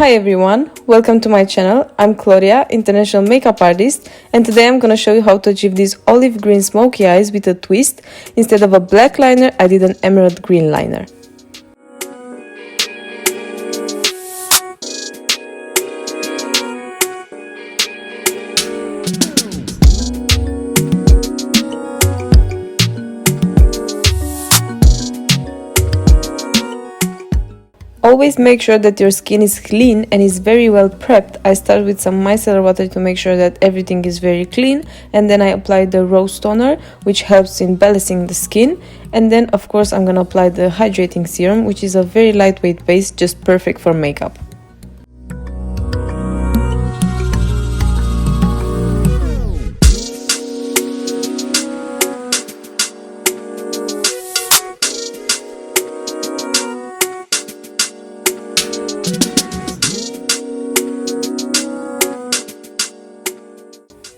Hi everyone, welcome to my channel. I'm Claudia, international makeup artist, and today I'm gonna show you how to achieve these olive green smoky eyes with a twist. Instead of a black liner, I did an emerald green liner. Always make sure that your skin is clean and is very well prepped. I start with some micellar water to make sure that everything is very clean, and then I apply the rose toner, which helps in balancing the skin. And then of course I'm gonna apply the hydrating serum, which is a very lightweight base, just perfect for makeup.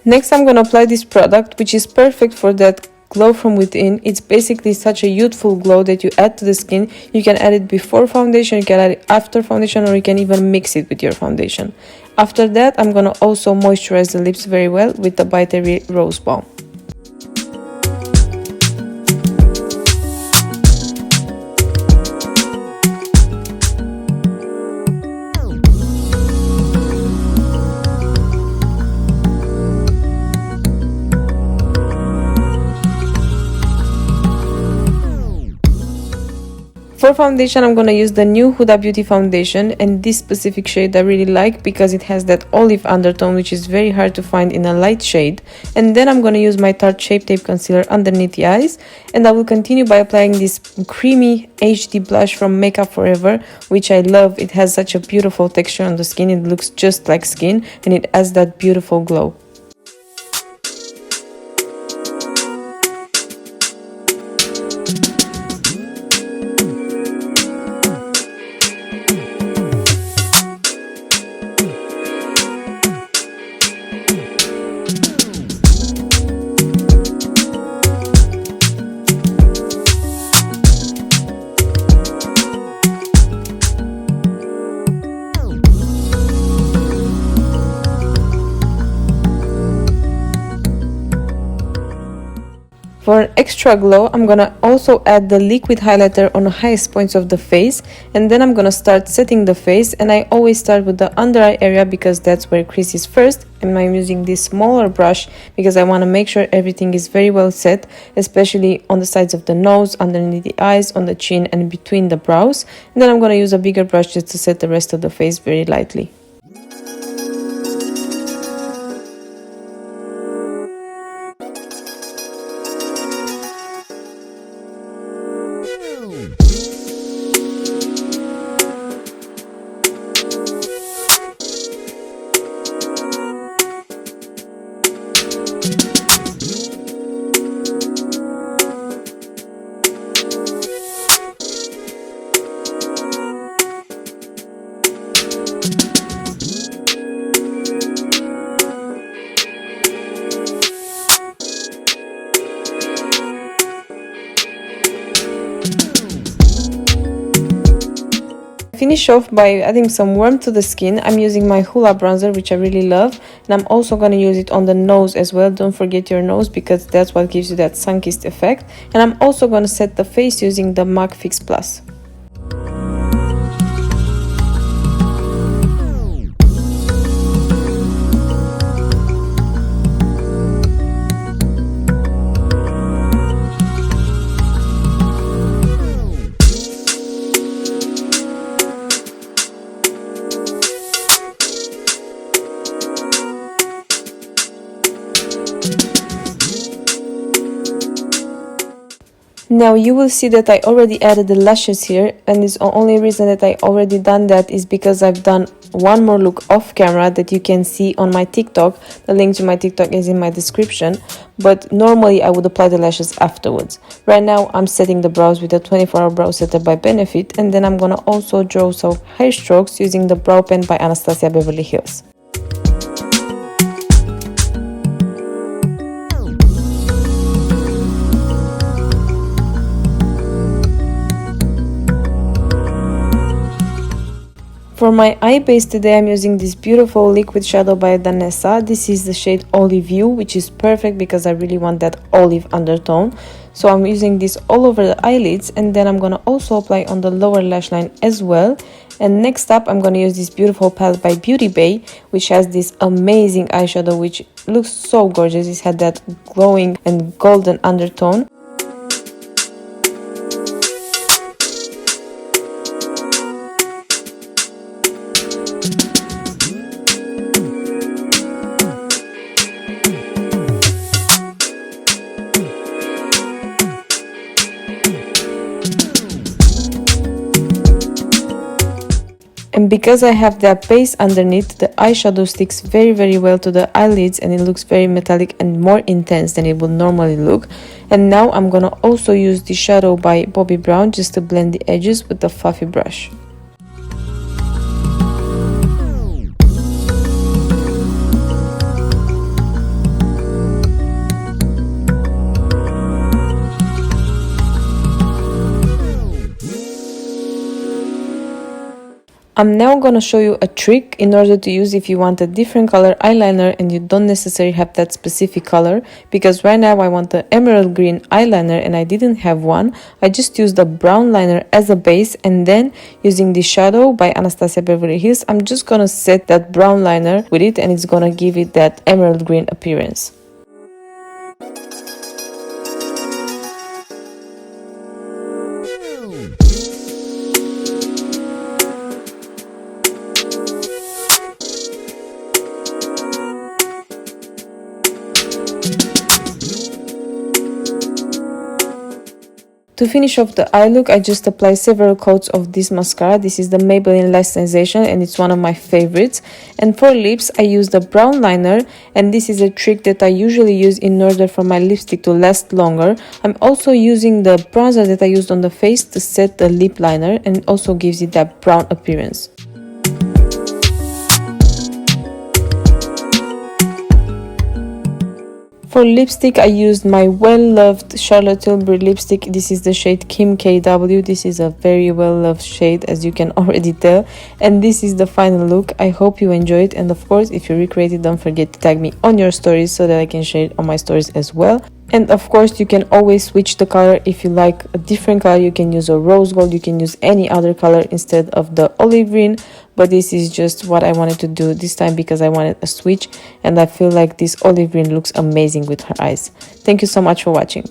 Next I'm gonna apply this product, which is perfect for that glow from within. It's basically such a youthful glow that you add to the skin. You can add it before foundation, you can add it after foundation, or you can even mix it with your foundation. After that, I'm gonna also moisturize the lips very well with the By Terry Rose Balm. For foundation, I'm gonna use the new Huda Beauty foundation, and this specific shade I really like because it has that olive undertone, which is very hard to find in a light shade. And then I'm gonna use my Tarte Shape Tape concealer underneath the eyes, and I will continue by applying this creamy HD blush from Makeup Forever, which I love. It has such a beautiful texture on the skin, it looks just like skin, and it adds that beautiful glow. For an extra glow, I'm gonna also add the liquid highlighter on the highest points of the face, and then I'm gonna start setting the face. And I always start with the under eye area because that's where creases first, and I'm using this smaller brush because I want to make sure everything is very well set, especially on the sides of the nose, underneath the eyes, on the chin, and between the brows. And then I'm gonna use a bigger brush just to set the rest of the face very lightly. Finish off by adding some warmth to the skin. I'm using my Hoola bronzer, which I really love, and I'm also going to use it on the nose as well. Don't forget your nose because that's what gives you that sun-kissed effect. And I'm also going to set the face using the MAC Fix Plus. Now you will see that I already added the lashes here, and the only reason that I already done that is because I've done one more look off camera that you can see on my TikTok. The link to my TikTok is in my description, but normally I would apply the lashes afterwards. Right now I'm setting the brows with a 24-hour brow setter by Benefit, and then I'm gonna also draw some hair strokes using the brow pen by Anastasia Beverly Hills. For my eye base today, I'm using this beautiful liquid shadow by Danessa. This is the shade Olive You, which is perfect because I really want that olive undertone. So I'm using this all over the eyelids, and then I'm gonna also apply on the lower lash line as well. And next up, I'm gonna use this beautiful palette by Beauty Bay, which has this amazing eyeshadow, which looks so gorgeous. It had that glowing and golden undertone. And because I have that base underneath, the eyeshadow sticks very well to the eyelids, and it looks very metallic and more intense than it would normally look. And now I'm gonna also use the shadow by Bobbi Brown just to blend the edges with the fluffy brush. I'm now gonna show you a trick in order to use if you want a different color eyeliner and you don't necessarily have that specific color, because right now I want the emerald green eyeliner and I didn't have one. I just used a brown liner as a base, and then using the shadow by Anastasia Beverly Hills, I'm just gonna set that brown liner with it, and it's gonna give it that emerald green appearance. To finish off the eye look, I just apply several coats of this mascara. This is the Maybelline Lash Sensation, and it's one of my favorites. And for lips, I use the brown liner, and this is a trick that I usually use in order for my lipstick to last longer. I'm also using the bronzer that I used on the face to set the lip liner, and it also gives it that brown appearance. For lipstick, I used my well-loved Charlotte Tilbury lipstick. This is the shade Kim KW. This is a very well-loved shade, as you can already tell. And this is the final look. I hope you enjoy it. And of course, if you recreate it, don't forget to tag me on your stories so that I can share it on my stories as well. And of course, you can always switch the color. If you like a different color, you can use a rose gold. You can use any other color instead of the olive green. But this is just what I wanted to do this time because I wanted a switch. And I feel like this olive green looks amazing with her eyes. Thank you so much for watching.